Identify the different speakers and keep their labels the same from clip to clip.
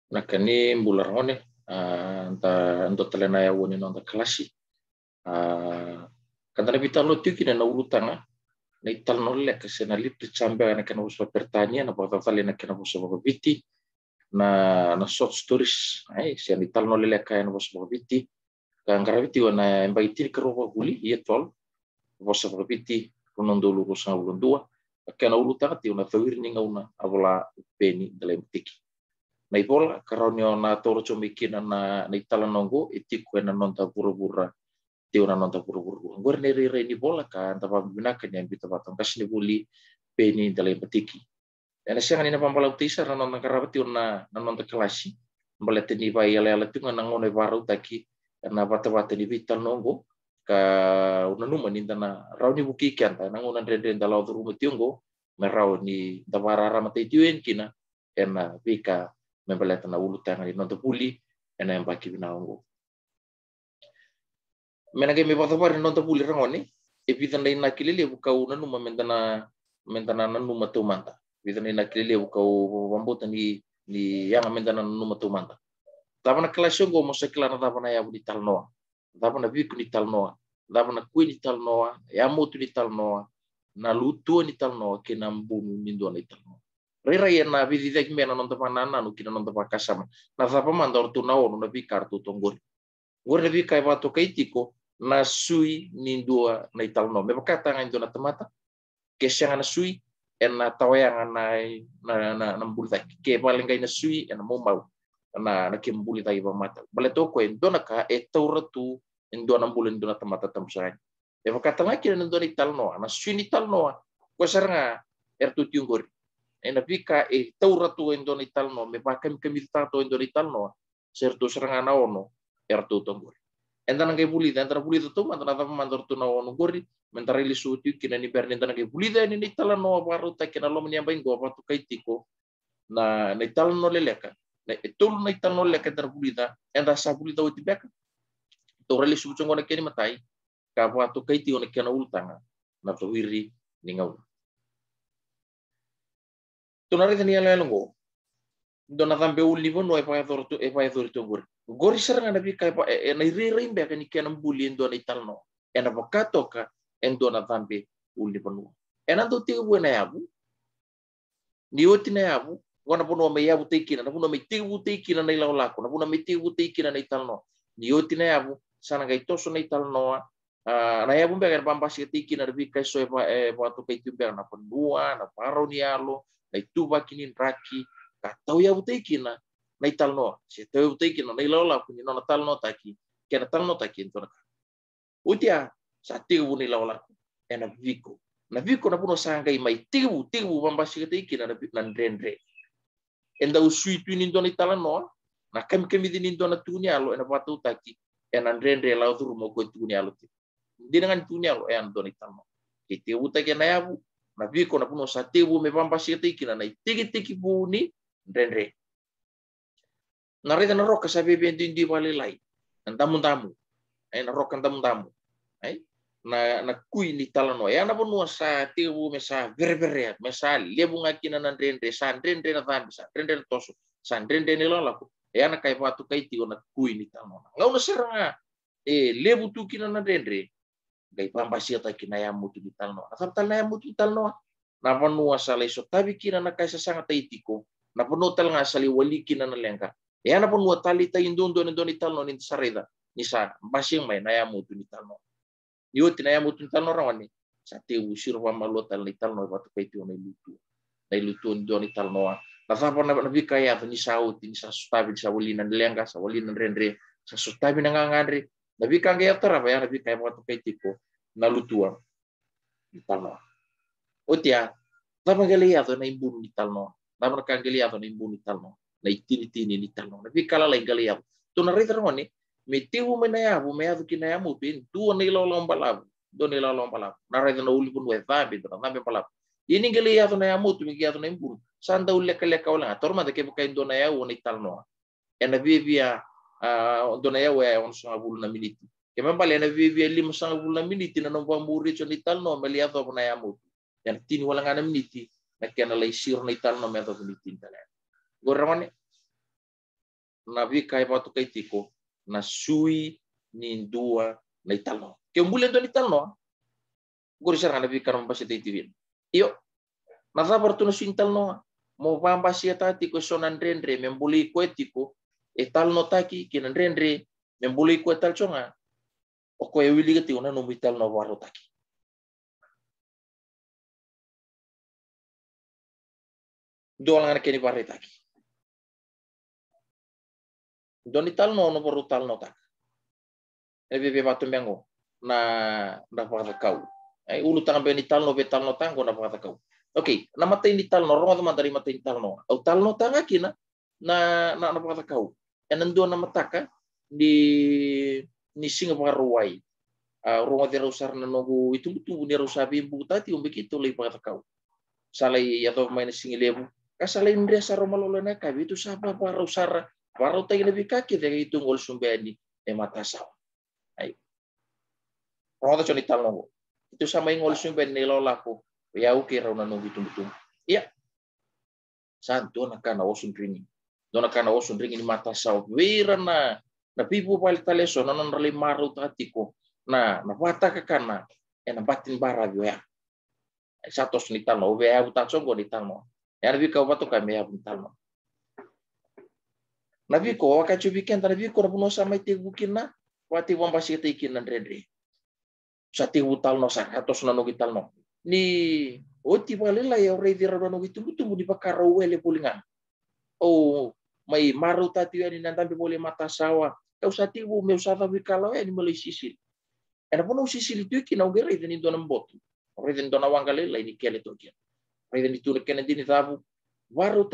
Speaker 1: Nakani mbular ngone anta telena ya woni nonta klasi kanta na bitalo tiki na urutanga na ital nolle kesena lip chambe na kana uswa pertanyaan na bata tali na kana uswa biti na short stories ai sian ital nolle kaya na uswa biti kan graviti wana embaiti kero guli yetol uswa biti kunondulu kusanga ulundua kana urutanga ti una fawir ninga una avola peni dalam tiki na ipola karonyo na toro chomikina na itala nongo itiku na nonta pura-pura teo na nonta pura-pura ngor ne re ni bola ka anta pabinaka ni ambita batang kasni buli peni dalai petiki ena siang ni na pambala utisa na nonta karabati na nonta klasi mbalete ni vai ala tunga na ngone baru taki na bata-bata ni vital nongo ka una numa ni na rauni buki kanta na ngona rende dalau rumah tiongo merau ni tabara ramate tuen kina ena vika membeleta na ulu tanga di nonto puli ena yang baki binaongo menage me bata pare nonto puli rangoni e pitanda ina kilele buka una numa mentana numa tu manta pitanda ina kilele buka bambota ni yang mentana numa tu manta tapana klasyo go mo sekla na tapana ya budi talnoa tapana biku ni talnoa tapana kui ni talnoa ya motu ni talnoa na lutu ni talnoa kinambunu ni ndo ni talnoa rera na vidida ki mena nonto panana no kina nonto pakasama na zapa mandor tu na ono na bi kartu tonggor ngor na bi kai bato kai tiko na sui nindua na italno me bakata ngai dona temata kesyanga na sui en na tawayanga na mbulta ke paling kai na sui en mo mau na ke mbuli tai ba mata bale to ko en dona ka e tauratu en dona mbulin dona temata tamsai e bakata ngai kina dona italno na sui ni italno ko saranga ertu tiunggor ena vika e tauratu endon italno me pakam kemiltato endon italno serto serangana ono erto tombor endana ngai buli dan tra buli to mandana ta mandor to na ono gori mentara ili suti kina ni berne endana ngai buli dan ni italno baru ta kina lo menya bain go patu kai tiko na italno leleka na etul na italno leleka tra buli da enda sa buli da uti beka to reli su chongo na keni matai ka patu kai tiko na kena ultanga na to wiri ningau tunare tani ala longo dona tambe uli vono e pa thor to gori seranga na bika e na ire imbe ka ni kenam buli endo na italno e na bakato ka endo na tambe uli vono e na do te buena yabu ni oti na yabu wana vono me yabu tekina na vono me tibu tekina na ila lako na vono me tibu tekina na italno ni oti na yabu sana ga itoso na italno na yabu be ka pambasi tekina na bika so e pa to kai tumbe na pendua na paro ni alo na ituba kinin raki katau ya utekina na italno se tau utekina na ilola kuni na talno taki kena talno taki entona utia sa tibu ni lola ena viko na puno sanga mai tibu bambasi utekina na ndendre enda usui tu ni ndona italno na kemi ni ndona tunya lo ena patu taki ena ndendre la turu mo ko tunya lo dinangan tunya lo ena ndona italno kiti utake na yabu na viko na puno sa tibu me bambasi utekina na tiki buni ndendre na reta na roka sa bebe ndi wale lai tamu ai na roka tamu ai na kui ni talano ya na bonua sa tibu me sa ververe me sa lebu ngakina na ndendre sa ndendre na tambi sa ndendre toso sa ndendre ni lala ko ya na kai watu kai ti na kui ni talano ngau na seranga lebu tu kina na ndendre gai pambasi ata kina ya mutu ni talano asam talana ya mutu talano na bonua sa leso tabi kina na kai sa sanga taitiko na ponotel nga sali wali kina na lengka ya na ponua tali ta indondo ni talno ni sareda ni sa basing mai na ya mutu ni talno yoti na ya mutu ni talno rawani sa te usir wa malota ni talno batu kai tu na lutu ni talno na fa na bika ya ni sauti ni sa stabi sa wali na lengka sa wali na rendre sa stabi na ngandre na bika ga yatara ya na bika ya batu kai tiko na lutua ni talno otia tama gale ya na imburu ni talno na mereka geliato ni buni talno na itini ni talno na bikala la geliato to na rita ngoni metiu menaya bu meya kina ya mupin tu ni lo lombala do ni lo lombala na rita na uli pun we vabi to na be pala ini geliato na ya mutu mi geliato na imburu sanda ulle kale kawla torma de ke bukai do na ya woni talno ena vivia do na ya we on so abul na miniti ke membale na vivia 500 na miniti na no bamburi cho ni talno meliato na ya mutu yan tini wala ngana miniti na kena lai sir na italno meto bunitin tala goramane na vi kai patu kai tiko na sui ni dua na italno ke mbule do italno gori sarana vi karam pasete tivin iyo na sabar tu na sui italno mo bamba siata tiko sonan rendre membuli ko etiko etalno taki kinan rendre membuli ko etal chonga o ko e wili gati ona no italno waro taki dolangan keni barre taki doni talno no boru talno tak ebe batu mengo na pakata kau ai ulu tangan be ni talno be talno tango na pakata kau oke na mata ini talno rongo teman dari mata ini talno au talno tanga kina na pakata kau enendo na mataka ni singa paruai rongo de usar na nogu itu ni rusabi butati begitu lei pakata kau salai ya to main singi lebu kasalai ndre saro malolena kabi itu sapa paru sara paru tagi lebih kaki dari itu ngol sumbeni mata saw ai rongo choni talno itu sama ngol sumbeni nelo laku ya uke rauna no bitum iya santo na kana osun ringi dona kana osun ringi ni mata saw wirana na pipu pal taleso na non rali maru tatiko na mata ka kana na batin barabio ya satos ni talno we ya utasongo ni talno ya nabi kau batu kami ya talno nabi ko wakachu weekend nabi ko rabuno sama ite bukina wati wambasi ite ikinan rendre sati utalno satos na no gitalno ni oti balela ya ore dira no gitu di bakara wele pulingan oh mai maru tati ya ni nantambe boleh mata sawa kau sati bu me usata bikala ya ni mulai sisil era pono sisil itu kina ugere ni dona mbotu ore den dona wangalela ini kele tokia ore den itu kena dini tabu waru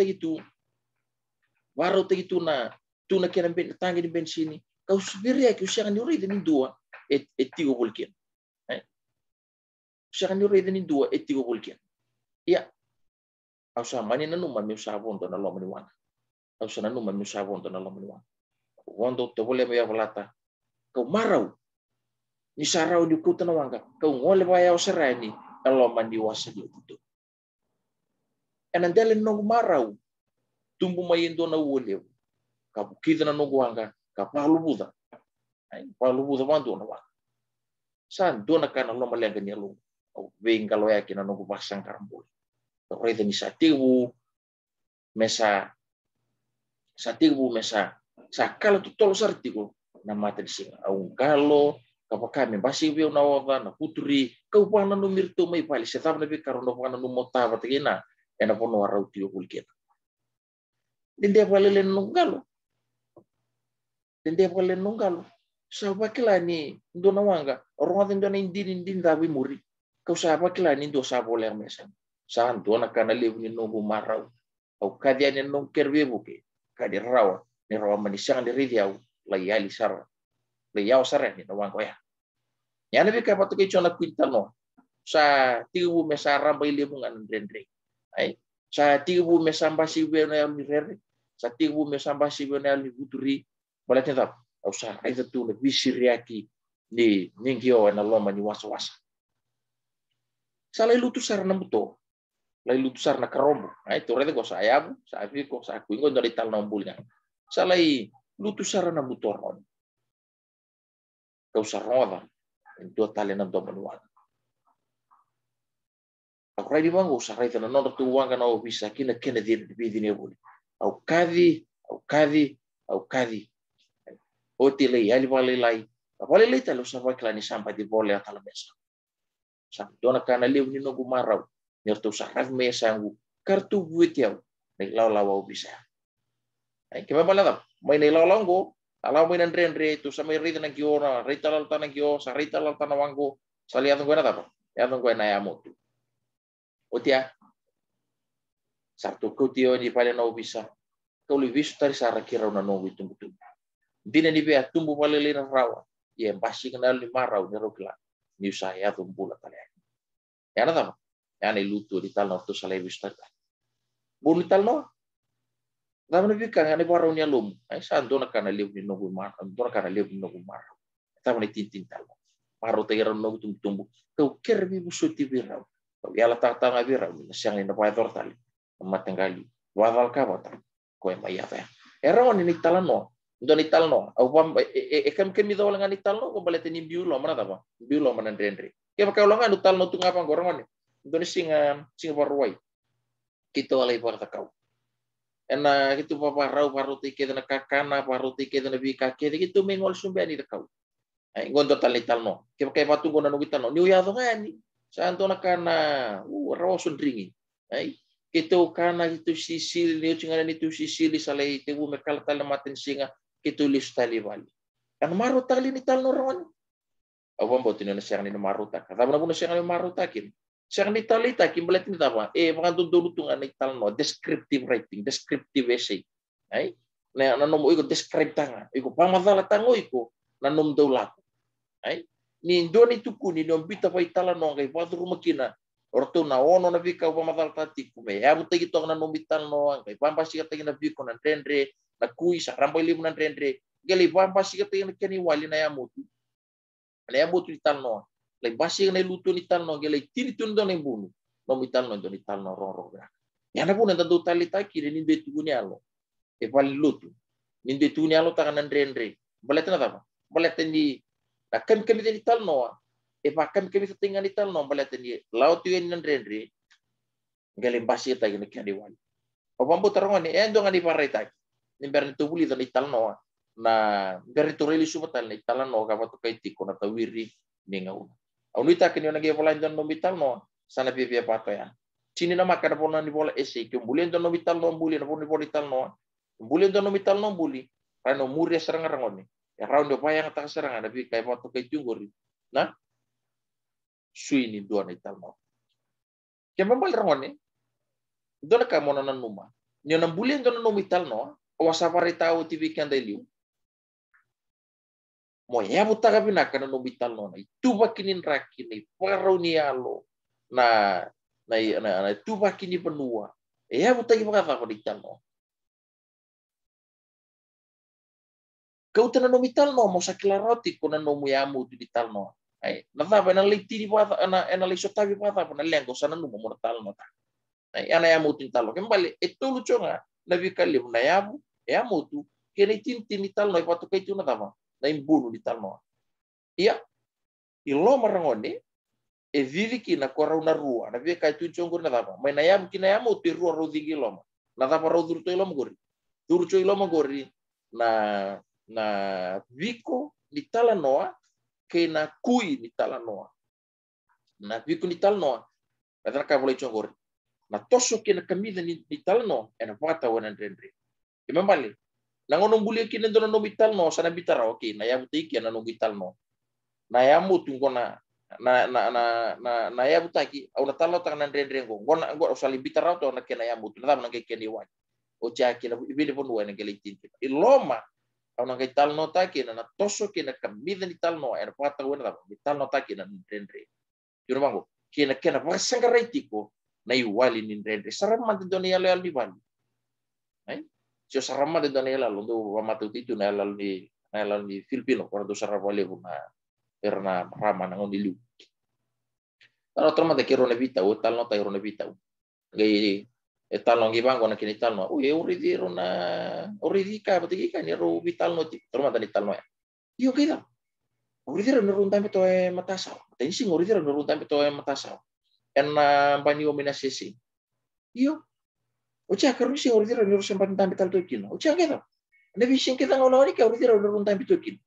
Speaker 1: itu na tuna kena ben tangi di bensini kau sendiri ya kau siang ni ore den dua tigo bolkian siang ni ore den dua tigo bolkian ya au sama ni nanu man sabon to na lo meniwana au sana nanu man sabon to na lo meniwana wondo to boleh me balata kau marau ni sarau di kutana wanga kau ngole ba ya serani alo man diwasa di itu enandele no marau tumbu mayindo na wole ka bukida na no wanga ka palu buda ai palu buda mando na wa san dona kana lo malenga ni lo au vengalo ya kina no basang karambol rede ni satibu mesa sakala tu tolo sartigo na mata di singa au galo kapakami basi bio na wava na putri kau pana no mirto mai pali setap na be karono pana no motava tegena ena pono arau tio kulkena dende palele nungalo saba kila ni ndona wanga ronga ndona indin dawi muri kau saba kila ni ndo sabo le mesa san dona kana lebu ni nungu marau au kadia ni nung kerbe buke kadi rawa ni rawa manisang di ridiau la yali sara le yao sara ni no wanga ya yana be ka patu ke chona kwintal no sa tigu mesa ramba lebu ngan rendre ai sa tigu mesa mbasi be na mi rere sa tigu mesa mbasi be na li buturi bala tetap au sa ai tu le bisiriaki ni ningio na loma ni wasa salai lutu sarna buto lai lutu sarna karombo ai to rede ko sayabu sa fi ko sa kuingo dari tal nombulnya salai lutu sarna butor on kau sarova do talena do manual aku rai bango sa rai tana no tu wanga no bisa kina di ne buli au kadi oti lei ali vale lai talo sa vai klani sampai di bole atala mesa sa dona kana liu ni no gumarau nerto sa ras mesa ngu kartu buit yau nei law bisa ai ke bala mai nei law ngo ala mai nan rendre tu sa mai rita na giora rita lal tanang gio sa rita lal tanang wango sali atong gua na ya atong gua na ya motu otia sarto kutio ni pale no bisa kau li visu tari sara kira una no tumbu dina ni bea tumbu pale lena rawa ye basi kenal ni marau ni rokla ni saya tumbu la kale ya na tama ya ni lutu di tal no to sale visu tari buni tal no dama ni bika ngani barau ni alum ai santo na kana liu ni no mar dona kana liu ni no mar tama ni tintin tal paru te no tumbu kau kerbi busuti birau ya la tata ngabira siang ni na pa tortali matanggali wadal ka bata ko e mai ata Era ni talano. Ndo ni talno. Au pam kam kemi do langan ni talno ko balete ni biulo mana tapa. Biulo mana ndendre. Ke pakai ulangan du talno tu ngapa gorong ni. Ndo ni singa paruai. Kita alai par takau. Ena gitu papa rau paru tike na kakana paru tike na bika ke gitu mengol sumbe ni takau. Ai ngondo talno. Ke pakai batu gona no talno. Ni ya do ngani. Santo na kana rawa sundringi. Ai itu kana itu sisil ni cingana itu sisili salai tebu mekal talamatin singa itu list tali bali. Kan maru tali ni talno rawan. Awam botin na siang ni maru tak. Kata mana pun siang ni maru takin. Siang ni tali takin belet ni apa? Mengandung dulu tungan ni talno descriptive writing, descriptive essay. Ai na nanom iko describe tanga. Iko pamadala tango iko nanom daulat. Ai ni ndoni tuku ni nombita pa itala no ngai patu rumakina. Orto na ono na vika pamadala tati kume. Ya buta gitu na nombital no ngai pambasi kata na viko na rendre na kui sa rampai limu na rendre. Gali pambasi kata na keni wali na yamutu. Na yamutu ital no. Lai basi na lutu ni tal no gali tiri tun don embunu. Nombital no don ital no roro gra. Ya na pun nda do tali taki ni betu ni alo. E vali lutu. Ni betu ni alo ta na rendre. Baleta na tapa. Baleta ni na kami di tal no. E pa kami sa tingan di tal no baleta ni laut yun nan rendre. Gali basi kata ni keni wali. O pambo tarongan ni endo ngani parai taki. Ni ber ni tubuli don ital no. Na ber itu reli subatal ni talan no ka patu kai tiko na tawiri ni ngau. Au nita kini na ge bola don bital no sana pia pato ya. Sini na makada pona ni bola ese ke bulen don bital no buli na poni bola ital no. Bulen don bital no buli. Rano muria serang rangoni. Ya round do payang tak serang ada bi kai patu kai tunguri. Nah sui ni dua ital no. Ke mambal rangoni. Dona ka mona nan numa. Ni na bulen don no bital no. Wasa pare tau TV kan deliu. Mo ya buta ka pinaka no bital no itu bakinin rakini parau ni alo na itu bakini penua ya buta ki pakata ko dital no kau tena no bital no mo sakila roti ko na no muyamu tu dital no ai na ta na liti di pata na liso tabi pata na lengo sana no mo mortal no ta ai ana ya mutu dital no kembali itu lucu nga na bikali na ya mutu kene tintin dital no ipatu kai tu na tama na imbunu dital no iya ilo marangoni e vivi kina kora una rua na via kai tu chongo na tapa mai na yam kina yam uti rua ro digi loma na tapa ro durto ilo magori durto ilo magori na viko di tala noa ke na kui di tala noa na viko di tala noa na ka boleh chongori na toso kina kamida ni tala noa e na pata wana ndendre e mambali na ngono mbuli kina ndona no bital no sana bitara okay na yam tiki na no bital no na yamu tunggu na ya butaki au na talo tangan rendre ngona ngona usali bitara to na kena yamu tu na na keni wan o jaki na bide pon wan ngeli tinti iloma au na tal no taki na toso kena kamida ni tal no er pata wan na tal no taki na rendre juro mango kena pasangaraitiko na iwali ni rendre sarama de doni yalo di bali ai sio sarama de doni yalo do matu titu na yalo ni Filipino por do sarama le na karena rama nangon dilu. Kalau terma de kero na bita, tal no ta kero na bita. Gai tal no gibang ko na kini tal no. Uri di ro na uri di ka pati ka ni ro vital no ti. Terma tani tal no ya. Iyo kita. Uri di ro no tampe to e matasa. Tani sing uri di ro no tampe to e matasa. En bani o minasisi. Iyo. Ocha karu sing uri di ro no sempat tampe tal to kin. Ocha kita. Na bising kita ngoloni ka uri di ro no tampe to kin.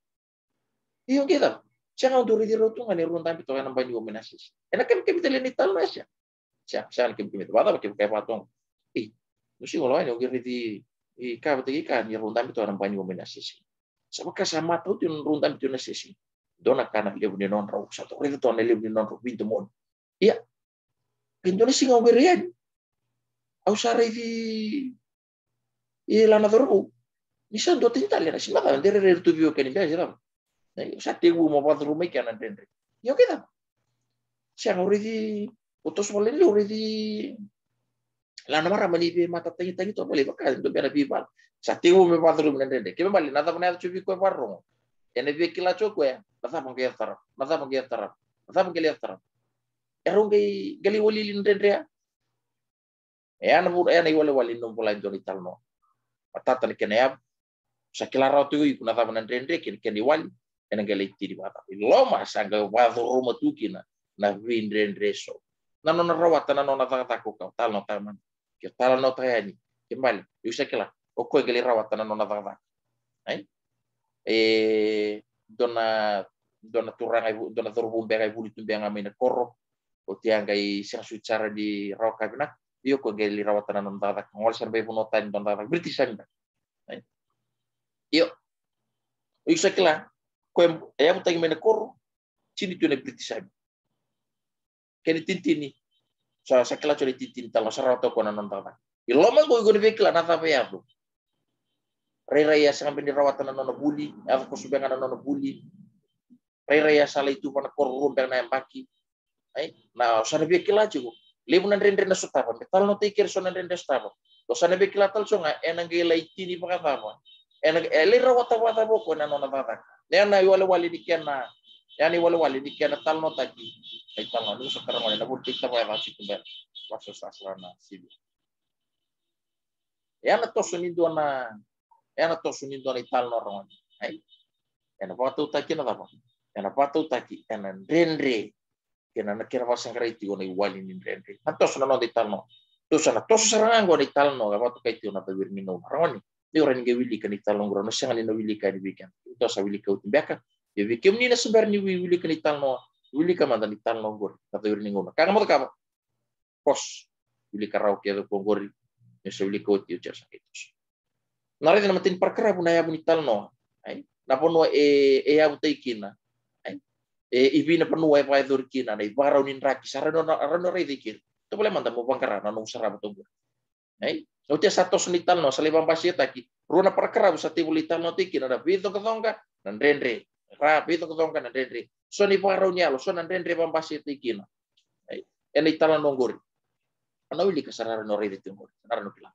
Speaker 1: Iyo kita. Siya ang duri diro tu ngani runtan pito kanang banyu menasis. Ena kan kami tele ni tal nasya. Siya kami kami bata ba kay patong. Musi ngolo ani ogir di ka bati ka ni runtan pito kanang banyu menasis. Sa kasama to tin runtan pito nasis. Dona kana lebu ni non raw sa to. Rito to na lebu ni non raw pinto mon. Iya. Pinto na singaw berian. Au sare di lana doro. Ni sa do tin tali na singa ta ndere re tu bio kan ba jira. Sa tegu mo pat rumai kan ndendre. Yo kita. Siya already utos mo lili already lana mara mali be mata tangi to bali baka do bera bibal. Sa tegu mo pat rumai ndendre. Kebe bali nata pona chubi ko parro. Ene be kila choko ya. Nata pon ke tarap. Nata pon ke tarap. Nata pon ke tarap. Erong gali wali ndendre ya. Ya na bur ya na wali wali no pola joni talno. Patata ni kene ya Sakila rau tu ikuna tama na rendre ken wali ena gele tiri bata loma sanga wado roma tukina na rendre so na nona rawata na nona tata ko ka tal no taman ke tal no tayani kembali yu sakila o ko gele rawata na nona tata ai dona turanga dona torbu benga buli tumbenga mena korro o tianga i sang sucara di rawka bina io ko gele rawata na nona tata ngol serbe puno tan don tata british sanda ai io sakila ko ya mutangi mena korro cini tu ne british sanda keni tintini so sakila chole tintini talo sarato ko na nona tata iloma go go vekla na tata ya tu Raya sampai dirawatan nona buli, aku subengan nona buli. Raya salah itu pada korum dan naik baki. Nah, sana bekila juga. Lebunan rende na sutapa. Tal no tikir so na rende sutapa. To sana bekila tal so nga enang gila itini pakatapa. Enang rawata wata boko na nona tata. Na wale dikian na. Yani wale dikian na tal no taki. Ay tal no so karang na bul kita pa kasi tumber. Waso sasrana sibi. Yana to sunido na ena to sunido na ital no ron. Ay. Ena patu taki na tapa. Ena patu taki ena rendre. Kena na kira wasang kara iti ni wali ni rendre. Antos na no ital no. To sana to serangan go ital no ga patu kai na tawir mino. Ron. Di orang ge wili kan ital no no sanga ni no wili kan bikan. To sa wili ka utimbaka. Ya bikem ni na sebar ni wili kan ital no. Wili ka mandan ital no gor. Tawir ni ngono. Kang mo ka pos. Wili ka raw ke ko gor. Ni sa wili ka uti ujar sakitos. Nari na matin perkara pun ayah bunital no, napon no ayah butai kina, ibina penuh ayah pakai turkina, na ibarau nin raki, sarano rai dikir, tu boleh mantan mau bangkara, nanung sarap tu, Utia satu sunital no, salibang pasir taki, runa perkara bisa timbul ital no tikin, ada pintu ketongka, dan rendre, pintu ketongka dan rendre, so ni barau nyalo, so nan rendre bang pasir tikin, ini ital nonggori, anu wili kesararan no rai ditunggor, sarano bilang,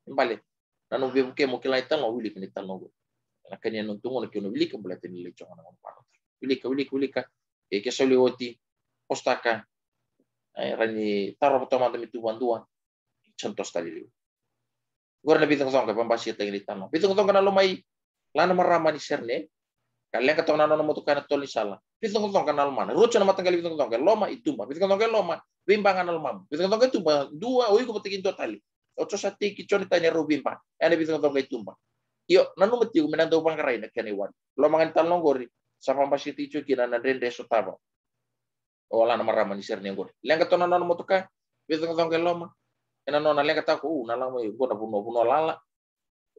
Speaker 1: kembali. Nanu bibuke mo kilay tal no wili kan ital no. Na kanya nung tungo na kino wili ka bulate ni lechong na ng parot. Wili ka. Kesoli oti postaka rani taro pa tamang dami tuwan. Chantos tali liu. Gora na bitang song ka pambasi at ital no. Bitang song ka na lumay lana marama ni serne. Kalian katong nano mo to kana tol ni sala. Bitang song ka na lumana. Rocho na matanggal bitang song ka loma itumba. Bitang song ka loma bimbangan na lumam. Bitang song ka itumba dua oi ko patikin to tali. Ocho sa tiki choni tanya rubin pa. Ene bitong tong kay tumba. Iyo nanu mati umenando bangkaray na kaniwan. Lo mangan talong gori sa pambasiti chu kina na rende so taba. O wala na maraman ni sir ni gori. Lenga to nanu mo to ka bitong tong kay loma. Ena no na lenga ta ko na lang mo go na buno lala.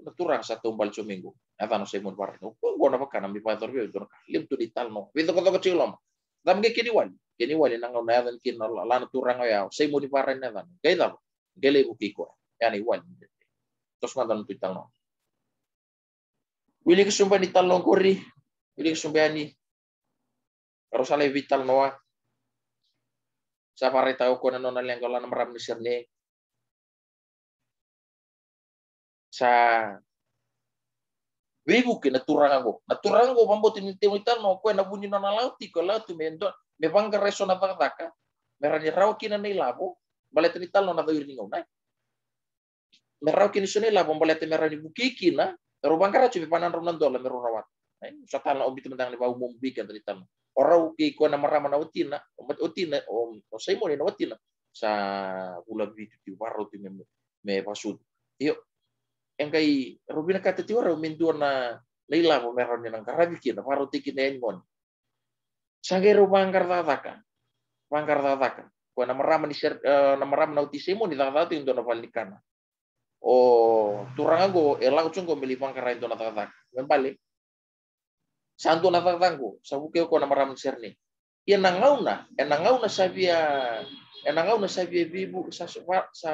Speaker 1: Naturang sa tumbal minggu. Ata no sa mon par. Go na pa mi pa torbi do ka. Lim to di talno. Bitong tong ko loma. Dam ge kiniwan. Kiniwan nang na yan kin la naturang ya. Sa mo di paran na dan. Kay dam. Gele bukiko. Yani wan. Terus mantan tu talno. Wili kesumba ni talno kori. Wili kesumba ni. Harus alai vital noa. Sa pare tao ko na nona yang kolan maram ni sirne. Sa wibu ke naturango. Naturango pambot ni timo talno ko na bunyi nona lauti ko lauti mendo. Me bangka reso na taka. Merani raw kina ni labo. Balet ni talno na tawir ni ngonai. Merau kini suni lah pembalet merah di bukiki na rubang kara cuci panan ronan dola meru rawat satana obi teman di bau mumbikan tadi tam orang ki ko na marama na utina o sai mo ni na utina sa bula bitu ti waro ti me pasud iyo engkai rubina kata ti waro mindu na leila mo merah ni nang karabi ki na waro ti kinen mon sangai rubang kartaka ko na marama ni na marama na uti sai mo ni tata ti ndo na valikana o turangago elang chungo milipang karai to natatak membalik santo natatango sabuke ko na maram serni enangau na sabia bibu sa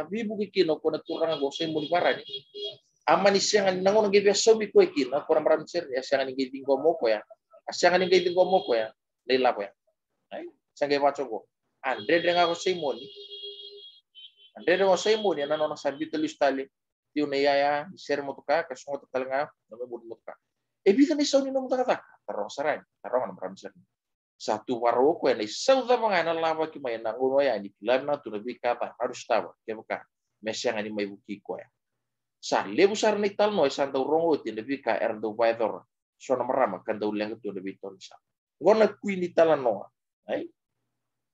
Speaker 1: bibu kikino ko na turangago sa muli parani amani siang nangon ngi beso bi ko kino ko na maram serni siang ngi dingo moko ya siang ngi dingo moko ya leila ko ya ai sangai wacho go andre denga ko simoni andre denga simoni na no sabi tulis tali tiu na yaya share mo to ka kasong to talanga na mo mo ka e bisa ni soni no mo ta tarong saran tarong na maram serni satu waro ko na isaw da mga nalawa ki may nanguno ya ni pilan na tunabi kata harus tawa kaya ka mesyang ani may buki ko ya sa lebu sar ni tal no san do rongo ti lebi ka do vaidor so na marama kan do leng to lebi to sa ngona kui ni tal no ai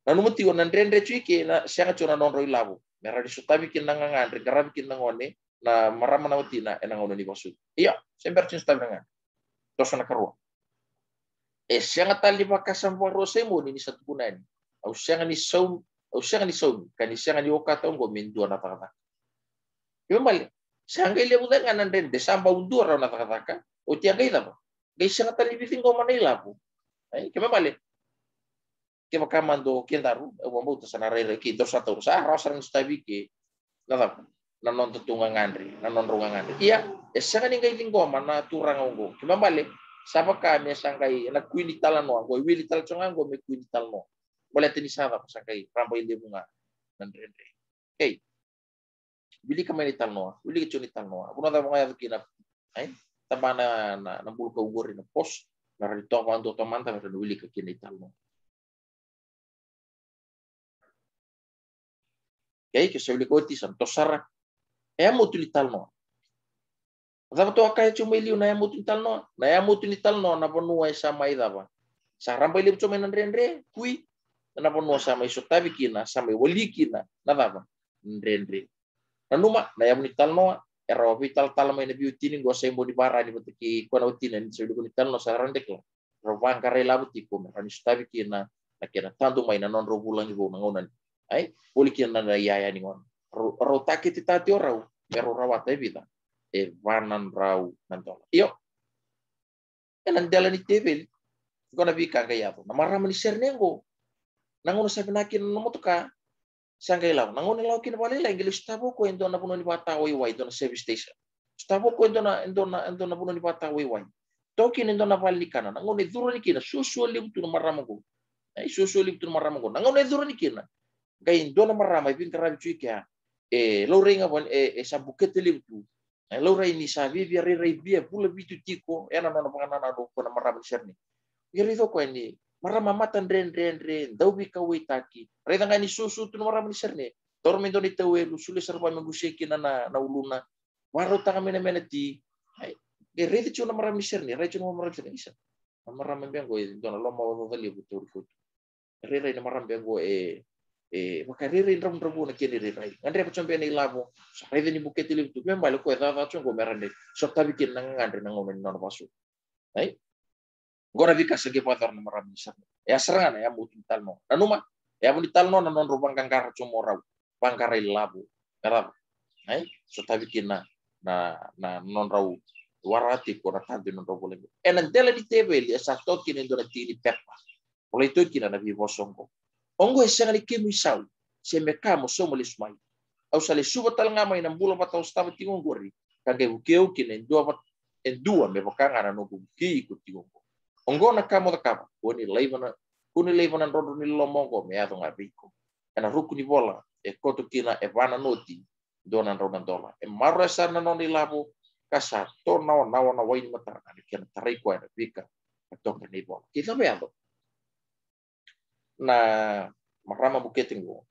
Speaker 1: na no muti onan rendre chuike na sianga chona non roi labu mera di sutabi kin nanga ngandre garab kin nangone na marama na utina enang ono ni bosu iya sember chin stabi nanga to sana karua sianga tal di bakasam rose mo ni satu punani au sianga ni saum kan sianga ni okata ngo min dua na taka Kembali, sangga ile bukan kanan den desamba undur orang kata-kata, o tiang kita apa? Gay sianga tal ibisin ko Manila po. Ay, kembali. Kaya makamando kintaru, mo to sa narere kito sa to sa rosang stabi ki nada nanon tutungan ngandri, nanon rungang ngandri. Iya, sianga ni gay linggo mana turang ngo. Kembali, sapa kami sangkay nagkuini talan no, go wili tal chongan go me kuini tal no. Boleh tini sana sangkay rambo ile bunga nandre. Okay. Bili ka may tal no, bili ka tal no. Kuna ta mga kina ay tabana na bulu ka ugori na pos, na rito ko ando tomanta na bili ka kina tal no. Kaya ke sebili ko tisan to sara. Mo tal no. Dapat to akay chumeli na mo tal no. Na mo tal no na ponua sa may daba. Sa ramba ile chumeli nandre kui na ponua sa may sotabi kina, sa may wali kina na daba. Nandre. Nanuma na yamu ni talno era vital talma ina biutini go sembo di bara ni butiki kona utina ni sedu ni talno sarandek lo rovang kare labuti ko me ani stabi kina nakira tantu mai non ro bulang ibo nangonan ai poli kina na yaya ni ngon ro takiti tati orau pero rawat evita e vanan rau nantola iyo enan dala ni tevel gona bika gayato na marama ni sernengo nangono sa pinakin no motoka sangay law nangon law kin wala la English tabo ko endo na puno ni bata way endo na service station tabo ko endo na puno ni bata way tokin endo na valikana nangon duro ni kina susuali tu marama ko ay susuali tu marama ko nangon duro ni kina gay endo na marama bin karabi chuika lo ringa bon sa bukete tu lo ray ni sa vivia ray via pula bitu tiko ena na pangana do ko na marama serni yeri to ko ni marama matan ren dau bi ka taki reda ngani susu tu marama ni serne tormento ni tawe lu sule serba meguseki na uluna waro ta kami na meneti ai reda chu na marama ni serne reda chu na marama ni serne marama bengo dona lo mo vali butur fut reda ni marama bengo maka reda ram na kini reda ngandre pa chombe ni labo reda ni buketi li tu memba lo ko da chongo merande so tabi kin ngandre ngomen non pasu ai Gora vika segi potor na marami sa. Ya serangan ya mutin talmo. Nanuma ya mutin talmo na non rubang kangkar chumorau. Pangkarai labu. Karab. Ai so tabi kina na non rau warati ko na tanti non rau boleh. Enan tela di tebel ya sa tokin endo na tini pepa. Oleh itu kina na vivo songo. Ongo esang ni kemi sau. Se mekamo somo lismai. Au sale suba tal ngamai na bulo patau staba tingong gori. Kage bukeu kina endua me bakanga na no buki ku tingong. Ongo na kamo da kama, kuni leivana rodo ni lomongo me ato ngabiko. Ena ruku ni bola, koto kina vana noti, dona rodan dola. Marra sana no ni labo, kasa to na wain mata, ani kena tarai ko ena bika, katok ni bola. Kita beado. Na marama buketingo,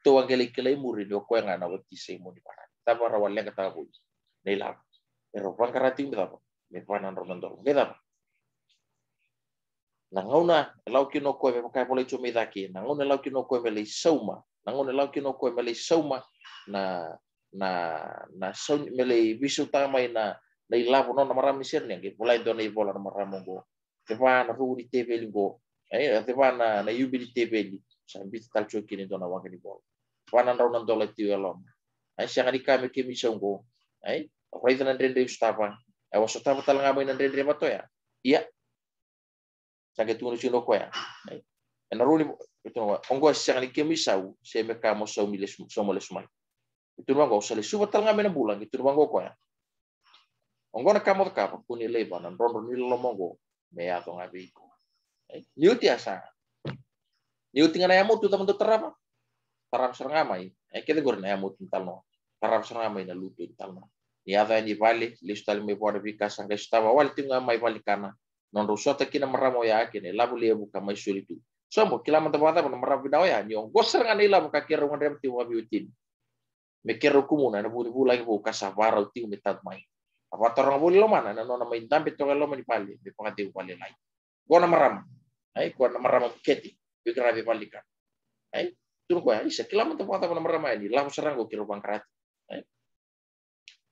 Speaker 1: to angeli kelai muri do ko nga na wati se mo ni para. Taba rawal nga tabu. Ni labo. Pero pangkarating betapa, me vana rodan dola. Betapa. Nangauna lau kino koe me pakai pole chumi daki nangauna lau kino koe me le sauma na saun me le bisu tamai na ilapo no marami serne ke mulai do nei bola na maramo go te va na ru di tv lingo te va na yubi di tv li sa bit tal choki ni do na wanga ni bola va na rau na dola ti elom ai sianga di kame ke mi songo ai rai na ndende stapa ai waso tapa tal ngamai na ndende bato ya iya sange tunu sino ko ya en runi itu ongo siang ni kemi sau se me ka mo sau miles so mo lesmai itu ngo sale suba tal ngame na bulan itu ngo ko ya ongo na kamo ka pa kuni leba na rondo ni lo mongo me ato ngabi ko niuti asa niuti ngana yamu tu tamu terapa tarap serngamai kete gor na yamu talno tarap serngamai na lutu talno ni ava ni vale listal me pode ficar sangue estava wal tinga mai vale kana non rusota kina maramo ya kine labu le buka mai sulitu sombo kila manta bata na maramo bidao ya nyong goser ngane labu kakira ngane ti wabi utin mekero kumuna na buri bulagi bu kasavara uti umitat mai apa torong buli lo mana na nona mai tampe to lo mani pali be pangati pali lai gona maram ai gona maram keti be grabe palika ai tur ko ai sekila mata pata na maram ai lam serango kiro bangkrati ai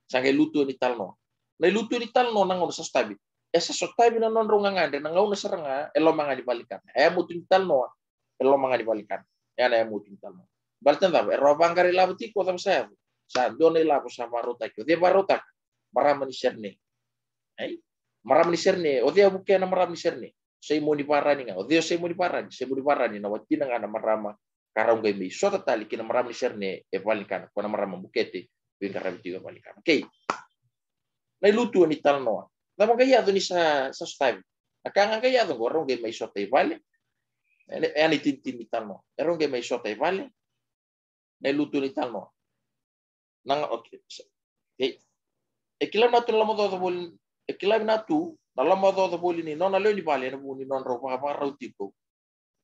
Speaker 1: sange lutu ni talno na lutu ni talno nang ono sastabi esa sotabi na non ronga ngande na ngauna seranga elo manga di balikan mutu ni talno elo manga di balikan ya na mutu ni talno baltan da ero bangkari labuti ko tam saya sa done labu sama rota ko de barota maram ni serne ai maram ni serne o dia buke na maram ni serne sei mo di parani nga o dia sei mo di parani na wati na ngana marama karang gai mi sota tali kina maram ni serne e balikan ko na maram bukete bin karabi tiga balikan okay na lutu ni talno na magaya do ni sa style akanga gaya do gorong gai mai sota e vale ani tintin ni talno erong gai mai sota e vale na lutu ni talno nang okay e kila natu la modo do bol e kila natu na la modo do bol ni non ale ni bale na buni non ro pa rautiko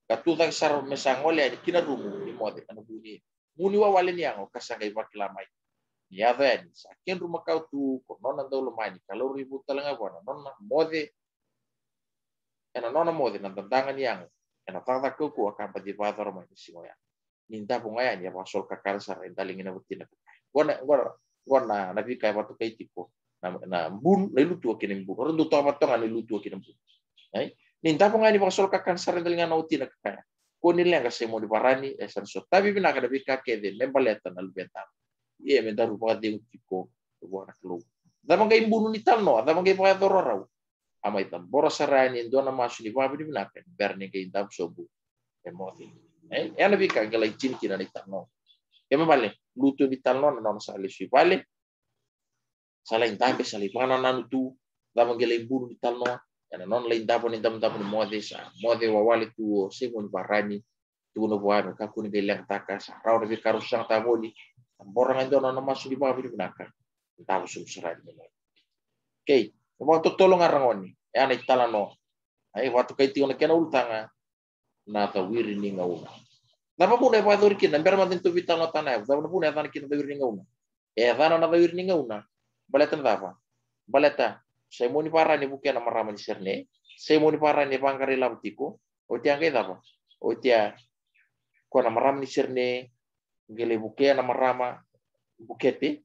Speaker 1: katu tak sar mesangole ni kina rumu ni mode na buni muni wa wale ni ang kasanga iba kila mai ya ven sakin rumah kau tu ko non ando lo mai kalau ribut talanga bona non mode mode na tandangan yang ena tata ko akan padi bator mai singoya ninta pungaya ni pasol kakal sar entalingin na butina gona na bi kai watu kai tipo na bun na lutu kini bun orang lutu amat tong ani lutu kini bun ai ninta pungaya ni pasol kakal sar entalingin na utina kaya ko nilai nggak semo di parani esan so tapi bina kada bi kake de membaleta na lubeta ye me daru pa de utiko buana kelu dama ngai bun ni talno dama ngai pa dororau ama itam borosarani ndona masu ni babi bina kan berne ngai ndam sobu emoti ana bi ka galai chin kina ni talno ema bale lutu di talno non sale sui bale sala intambe sala ipana nanu tu dama galai bun di talno ana non la indabo ni ndam mode wa wale tu semo ni barani tu no buana ka kuni belang takas raw na bi karusang taboli borang ndona na masu di babi bina kan ndam sum sarani okay waktu tolong arangoni ana italano ai waktu kai tiona kena ultanga na tawiri ni ngauna napa puna pa dor kin namber matin tu vitano tanay da puna tan kin tawiri ni ngauna dana na tawiri ni ngauna baleta dava baleta sai moni para ni buke na marama ni serne sai moni para ni bangkari labtiko o tia ngai dava o tia ko na marama ni serne gele buke na marama bukete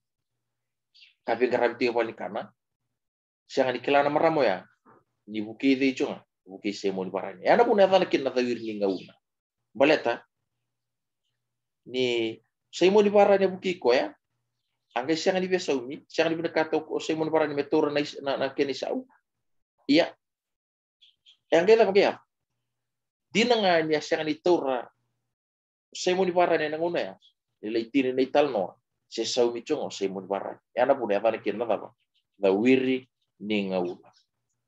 Speaker 1: kabe garabti ko ni kana siang ni kila na maramo ya ni buke de chunga buke sai moni para ni ana puna tan kin na tawiri ni ngauna baleta ni sai mo di para ni buki ko ya angkai siang di besa umi siang di benekato ko sai mo di para ni metor na keni sau iya yang kita pakai ya di nanga ni siang di tora sai mo di para ni nanguna ya nilai tini ni talno se sau mi chongo sai mo di para ya na punya apa kin na apa da wiri ni ngauna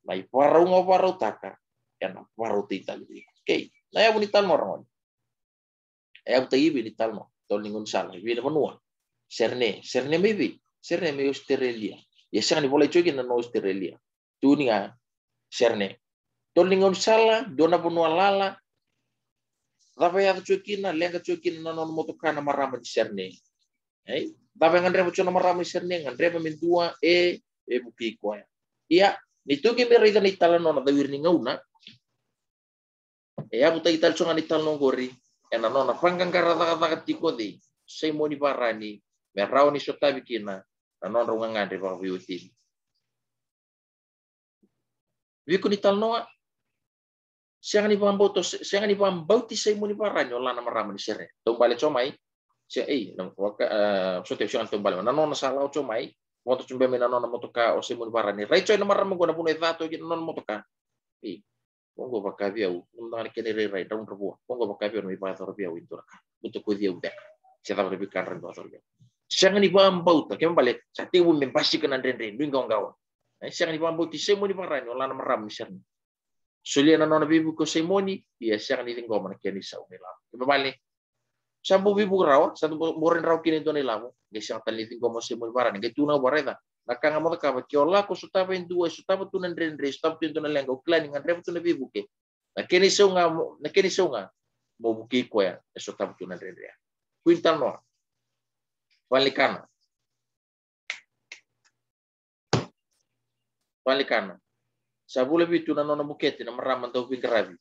Speaker 1: mai parau taka ya na parau titali okay na ya buni talno orang ya utai bi talno tolingun sala bi na manua serne me Australia ya sang ni boleh cuci na Australia tu ni nga serne tolingun sala dona bunua lala tapi ya cuci na lenga cuci na non motokana marama di serne tapi ngandre bucu na marama di serne ngandre mentua buki ko ya itu ke mereka ni talano na tawir ni ngauna ya buta ital chunga ni talno gori ena nona panggang karata tiko di sei mo di parani merau ni sota bikina non runga ngade pa biuti wiku ni talno siang ni pambauti sei mo di parani ola na marama ni sere to bale chomai se nam so te siang to bale na nona sala chomai moto chumbe mena nona motoka o sei mo di parani rai choi na marama gona pune vato gina non motoka pongo bakavia undang kene rai daun rebu pongo bakavia no ipa torbia wintura untuk ko dia udah siapa lebih keren tuh torbia siang ni bambau tak kembali sate bun membasi kenan ren bingong gawa siang ni bambau ti semoni parani ola maram misan sulia na nona bibu ko semoni ya siang ni tinggo man kene sa umela kembali sabu bibu raw satu boren raw kini to nilamo ge siang tali tinggo mo semoni parani ge tuna bareta nakanga mo ka kiola ko sutaba indua sutaba tunan ren sutaba tunan lengo klan ngan rebu tunan bibu ke nakeni songa mo buki ko ya sutaba tunan ren kuintal no Valikana. Sabule bitu na nona buketi na maraman tau pingkarabi.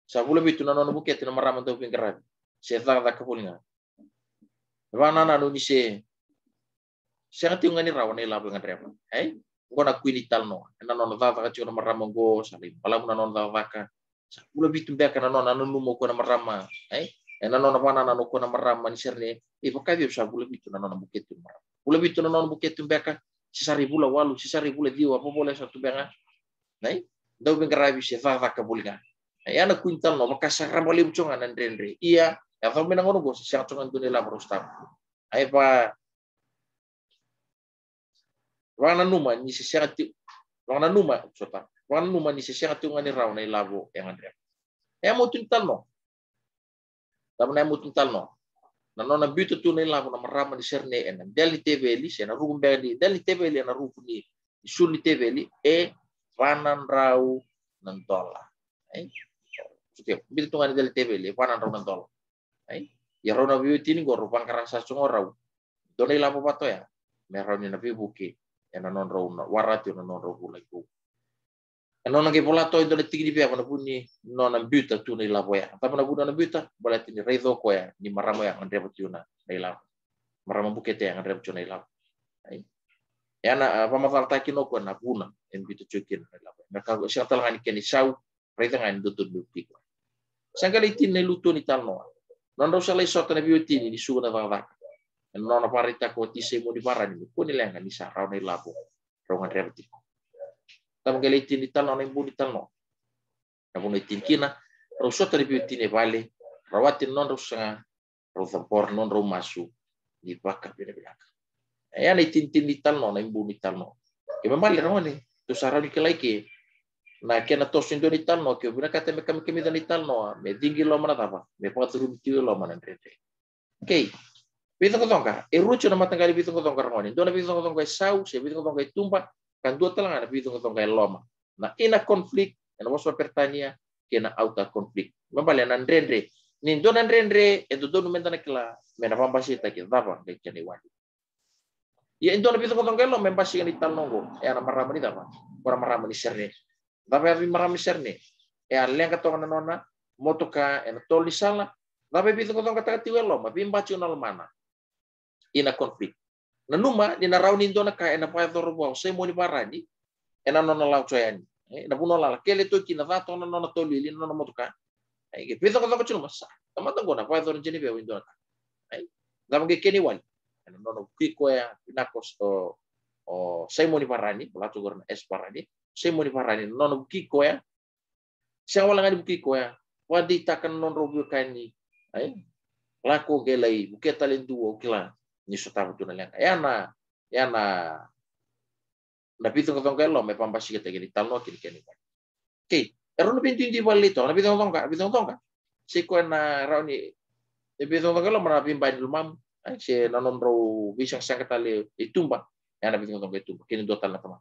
Speaker 1: Sabule bitu na nona buketi na maraman tau pingkarabi. Seta ka kapulinga. Wana na no ni se. Siang tiu ngani rawan ni labu ngadrema. Ngona kuini talno. Na nona tata ka ciona maraman go salim. Palamu na nona tata. Sabule bitu beka na nona numo ko na marama. Na nona wana na no ko na marama ni serne. Pakabi sabule bitu na nona buketi marama. Bule bitu na nona buketi beka. Sisari bula walu, sisari bula diwa, apa boleh satu benga. Dau bengkarabi se tata ka bulinga. Ana kuintal no makasar ramali bucongan andre. Iya, ya fa menang ngono go siang congan tu nila prostam. Ai pa wana numa ni siang ti wana numa sota. Wana numa ni siang ti ngani raw na labo yang andre. Ya mo tintal no. Tapi na mo tintal no. Na nona bitu tu na labo na marama di serne en. Deli teveli se na rugu mbeli, deli teveli na rugu ni suli teveli panan raw nan tola. Setiap bitu tungan dari TV le panan raw nan tol. Ya raw na biuti ni go rupan karasa sungo raw. Dole lapo pato ya. Merau ni na bibuki. Ya non raw na warati na non raw bulay ko. Non nang polato indo le tigi di pia na puni non ang biuta tu ni lapo ya. Tapi na buda na biuta balati ni rezo ko ya ni maramo ya andre batiuna na lapo. Maramo bukete ya andre batiuna lapo. Ya na pamafarta kinoko na puna en bitu chukin na lapo. Mereka siya talangan keni sau rezo ngan dutun bukti ko. Sangkali tin ne luto ni talno. Non raw sa lay sota na biuti ni suga na vavak. Non na parita ko ti se mo di parani ko ni lenga ni sa raw na lapo. Raw ngan repti. Tamang tin ni talno na imbu ni talno. Na puno tin kina raw sota na biuti ni vale. Rawatin non raw sa raw tampor non raw masu di bakar bina-binaka. Ayan ay tin ni talno na imbu ni talno. Ke mamali raw ni to sa raw ni kalaiki. Na kena tos indo ni talno ke bina kata me kami ni talno me tinggi lo mana tapa me patru ti lo mana ndrete okay bitu ko tonga e rucho na matanggali bitu ko tonga ngoni do na bitu ko tonga sau se bitu ko tonga tumba kan dua talanga na bitu ko tonga loma na ina konflik na waso pertania kena auta konflik mabale na ndrendre ni do na ndrendre e do no mentana kila me na pambasi ta ki tapa de kene wadi ya indo na bitu ko tonga lo me basi ni talno go e ana marama ni tapa ora marama ni serne. Tapi abi marami serne. Aleng katonga nona motoka en toli sala. Tapi bitu katonga kata tiwelo, tapi mbaci unal mana. Ina konflik. Na numa ni na rauni ndona ka ena pa torbo se mo ni parani. Ena nona lau choyani. Na puno la kele to kina vato nona toli li nona motoka. Ai bitu katonga chuno masa. Tamata ngona pa tor jeni be windona. Ai. Dama ke keni wali. Ena nona kiko ya pinakos o se mo ni parani, belato gorna es parani. Saya mau diparani non buki ko ya siang wala ngadi buki ko ya wadi takan non robu kani ai lako gelai buki talen duo kila ni sota tu na ya na na pitu ko tongka me pambasi kita gini talno kini kini okay ero no pintu di balito na pitu tongka si ko na rauni e pitu tongka lo mana pimba di lumam ai si non ro bisang sang katale itumba ya na pitu tongka itu kini do tal na tama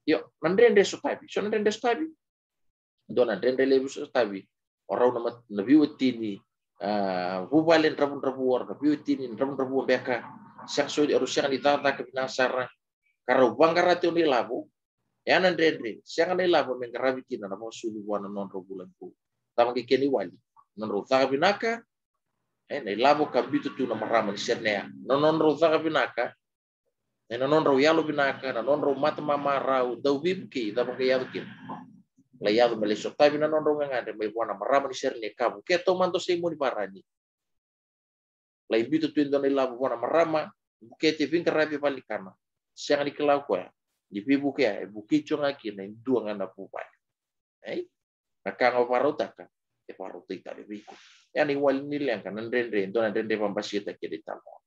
Speaker 1: yo nandrende sotabi so nandrende sotabi do nandrende lebu sotabi orang nama nabi wetini bubalen rabun war nabi wetini rabun beka sak so harus yang ditata ke binasara karo bangkarate ni labu ya nandrende siang ni labu mengkarabi kina namo sulu wana non robulan ku tama ke keni wali non rota binaka ni labu kabitu tu nama raman sernea non rota binaka na non raw yalo binaka na non raw mata mama raw daw bibki da mga yado kin la yado malisok tabi na non raw nga may buwan na marama ni serne kabu keto man to say mo ni parani la ibito tu indo nila buwan na marama bukete vin karabi balikana siya ni kalaw ko ya di bibuke ya bukicho nga kin na indua nga na pupay ay nakanga parota ka e parota ita bibiko yan iwal nila kan nandrendre do nandrendre pambasita kidita mo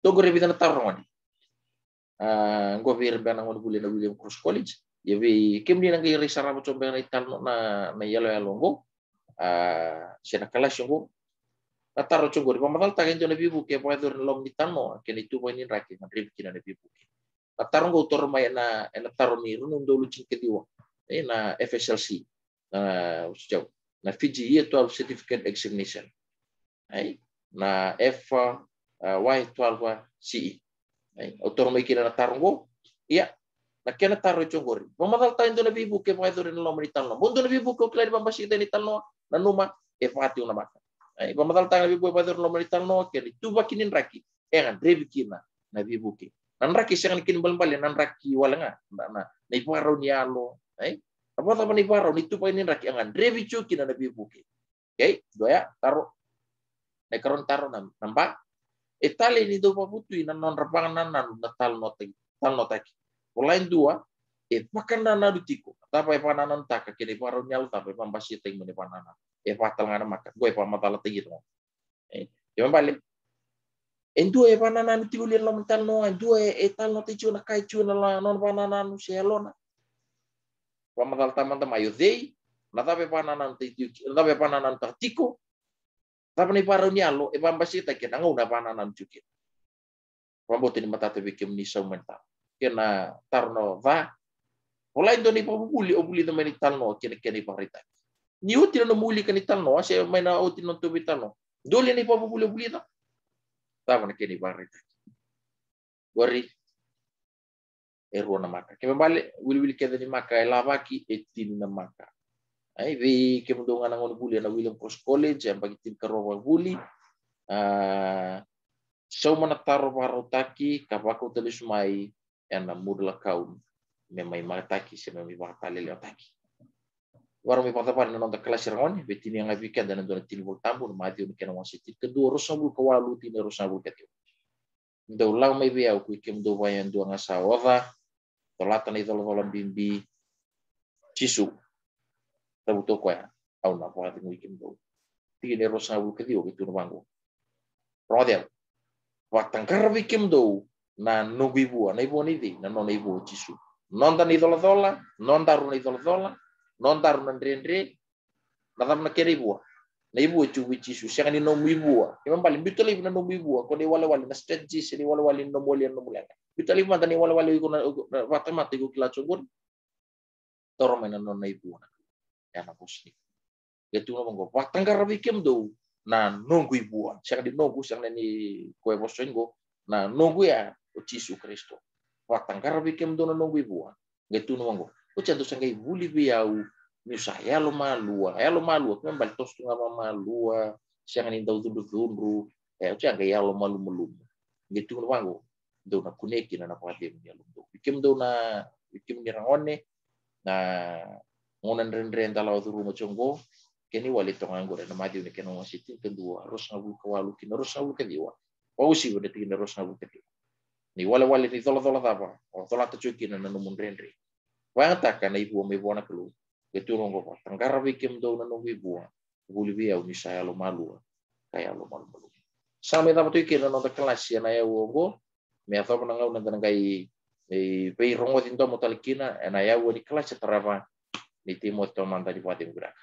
Speaker 1: to go rebita na tarong govir bana ngon bule na William Cross College yevi kemdi na ngi risara mo chombe na italno na yalo yalongo sina kelas ngo na taro chongo di pamatal ta gento na bibu ke pa dor lom italno ke ni tubo ni raki na rib kina na bibu na taro ngo tor may na taro ni runong dolo chin ke diwa na FSLC na usjaw na FGE 12 certificate examination ai na FY12 CE ai autor mai kina na tarungo iya na kena taro chongori pamadal ta indo na bibu ke pa na lo mani talno mundo na bibu ko klari pambasi ta ni talno na numa fati una maka ai pamadal ta na bibu pa lo mani talno ke ni tuba kinin raki engan drevi kina na bibu ke nan raki sangan kin balbal nan raki walanga na iparo ni alo ai apa ta ni iparo ni tuba inin raki engan drevi chuki na bibu ke okay doya taro na karon taro namba etale ni do paputu na non rapangan nan na talno taki Olain dua, pakan na dutiko. Tapi pananan tak kiri paru nyal tapi pambasi ting meni pananan. Patal ngana makan. Gue pamatala tinggi tuh. Jangan balik. Endu pananan dutiko lian lo mental no. Endu etal no ticu nak kai cu na non pananan selona. Pamatal taman ayo dei. Na tapi pananan ticu. Tapi pananan tiko. Tapi ni paru nyal lo. Pambasi ting kena nguna pananan cukin. Pambotin mata tapi kemni mental. Kena tarno va olai doni pa obuli do meni talno kene parita ni uti no muli kani talno ase mena uti no tubi talno dole ni pa obuli ta tama kene parita gori eru na maka ke bale wili ke ni maka lavaki etin na maka ai vi ke mundonga na ngono buli na William Cross College yang bagi tin karowa buli so mana taro parotaki kapako telis mai na mudla kaum memai mataki se memai bakale leotaki waro mi pata par non da kelas rangon betini yang weekend dan don tinbul tambun mati un kena wasiti kedua rosabul kawalu tin rosabul ketiu ndo law mai be au ku kem do wayan do ngasa wava tolatan itu lolam bimbi cisu tabuto ko ya au na pa tin weekend do tini rosabul ketiu itu bangu rodel waktan karbi kem do na nubibu na ibu ni na non ibu cisu non tan idola non taru na idola non taru na ndre na tam na keribu na ibu cubi cisu siang ni no ibu imam paling betul ibu na no ibu ko ni wala na strategy ni wala no molian no mulan betul ibu tani wala ko na watamati ko kila cubur toro mena non ibu ya na posni gitu no monggo waktan karabi kem do na nunggu ibu siang di nunggu siang ni ko bosengo na nunggu ya Cisu Kristo. Waktan karabi kem dona nunggu ibu. Gitu nunggu. Ucantu sangai buli biau. Misaya lo malua. Ya lo malua. Kemang balik tos tunga malua. Siang ini tau tuduh tunru. Ucang ya lo malu melum. Gitu nunggu. Dona kuneki na napati ya lo. Bikim dona. Bikim nirangone. Na ngonan ren-ren talau tu rumah conggo. Kini wali tongang gore na mati ni kena wasitin kedua. Harus ngabul kawalu. Kina harus ngabul kedua. Pausi udah tinggal harus ngabul kedua. Ni wala ni tola tapa o tola ta cuki na numun renri wa ta kana ibu me bona kelu itu rongo pa tangkara bikim do na nungu ibu buli biya uni saya lo malu kaya lo malu same ta tuki na nonta kelas ya na ya wo me ato na ngau na kai pe rongo tinto motalikina na ya wo ni kelas terapa ni timo to manta di pati gerak